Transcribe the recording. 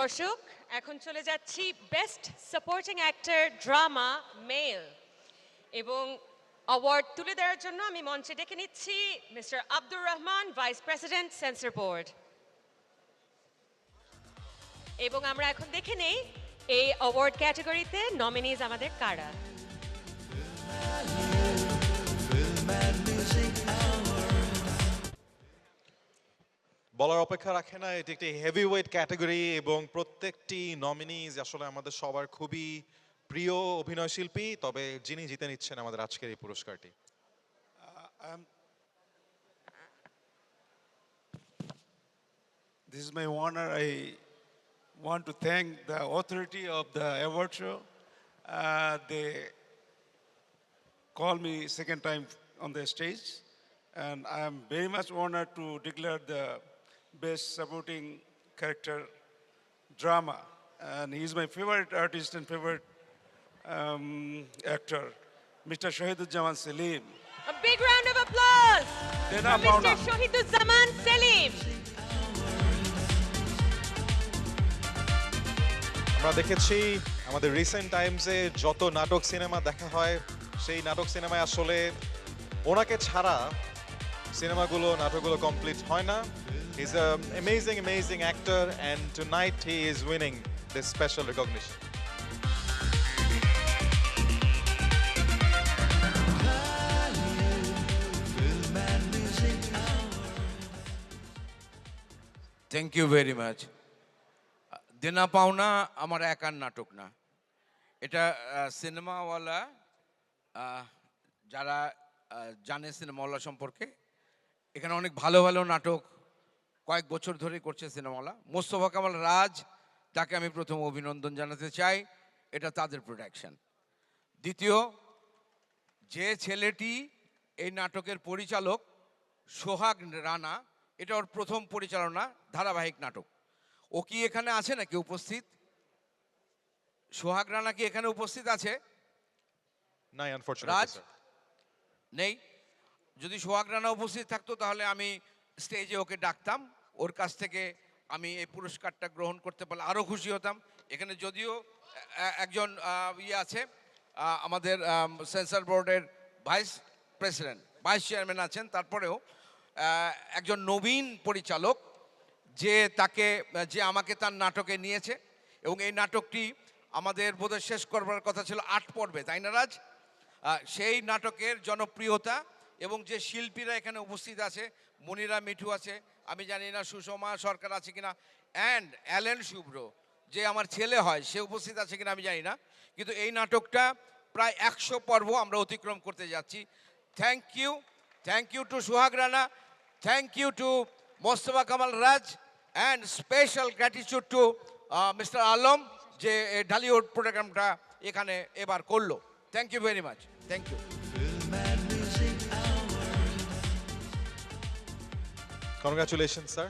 দর্শক এখন চলে যাচ্ছি best supporting actor drama male এবং অ্যাওয়ার্ড তুলে দেওয়ার জন্য আমি মঞ্চে ডেকে নিচ্ছি mister Abdur Rahman vice president censor board এবং আমরা এখন দেখে নেই এই অ্যাওয়ার্ড ক্যাটাগরিতে নমিনিজ আমাদের কারা। বলার অপেক্ষা রাখে না, এটি একটি হেভিওয়েট ক্যাটাগরি এবং প্রত্যেকটি নমিনিজ আসলে আমাদের সবার খুবই প্রিয় অভিনয় শিল্পী, তবে যিনি জিতে নিচ্ছেন আমাদের আজকের এই পুরস্কারটি। This is my honor. I want to thank the authority of the award show. They called me second time on the stage, and I am very much honored to declare the best supporting character drama. And he is my favorite artist and favorite actor, Mr. Shahiduzzaman Selim. A big round of applause Dena for Mr. Shahiduzzaman Selim. আমরা দেখেছি আমাদের recent টাইমসে যত নাটক cinema দেখা হয় সেই নাটক সিনেমায় আসলে ওনাকে ছাড়া নাটকগুলো কমপ্লিট হয় না। He is a amazing actor and tonight he is winning this special recognition. Thank you very much. দেনা পাওনা আমার একার নাটক না, এটা সিনেমাওয়ালা যারা জানে সিনেমাওয়ালা সম্পর্কে, এখানে অনেক ভালো ভালো নাটক কয়েক বছর ধরে করছে সিনেমাওয়ালা। মোস্তফা কামাল রাজ, তাকে আমি প্রথম অভিনন্দন জানাতে চাই, এটা তাদের প্রোডাকশন। দ্বিতীয়, যে ছেলেটি এই নাটকের পরিচালক সোহাগ রানা, এটা ওর প্রথম পরিচালনা ধারাবাহিক নাটক। ও কি এখানে আছে নাকি উপস্থিত? সোহাগ রানা কি এখানে উপস্থিত আছে? নাই, আনফরচুনেটলি স্যার নেই। যদি সোহাগ রানা উপস্থিত থাকতো তাহলে আমি স্টেজে ওকে ডাকতাম, ওর কাছ থেকে আমি এই পুরস্কারটা গ্রহণ করতে পারলে আরও খুশি হতাম। এখানে যদিও একজন আছে আমাদের সেন্সর বোর্ডের ভাইস চেয়ারম্যান আছেন, তারপরেও একজন নবীন পরিচালক যে আমাকে তার নাটকে নিয়েছে এবং এই নাটকটি আমাদের বোধহয় শেষ করবার কথা ছিল 8 পর্বে, তাই না রাজ? সেই নাটকের জনপ্রিয়তা এবং যে শিল্পীরা এখানে উপস্থিত আছে, মনিরা মিঠু আছে, আমি জানি না সুষমা সরকার আছে কিনা, অ্যান্ড অ্যালেন শুভ্র যে আমার ছেলে হয় সে উপস্থিত আছে কিনা আমি জানি না, কিন্তু এই নাটকটা প্রায় 100 পর্ব আমরা অতিক্রম করতে যাচ্ছি। Thank you to Sohag Rana, thank you to Mostafa Kamal Raj, and special gratitude to mister Alam যে ঢালিউড প্রোগ্রামটা এখানে এবার করলো। Thank you very much, thank you. Congratulation sir.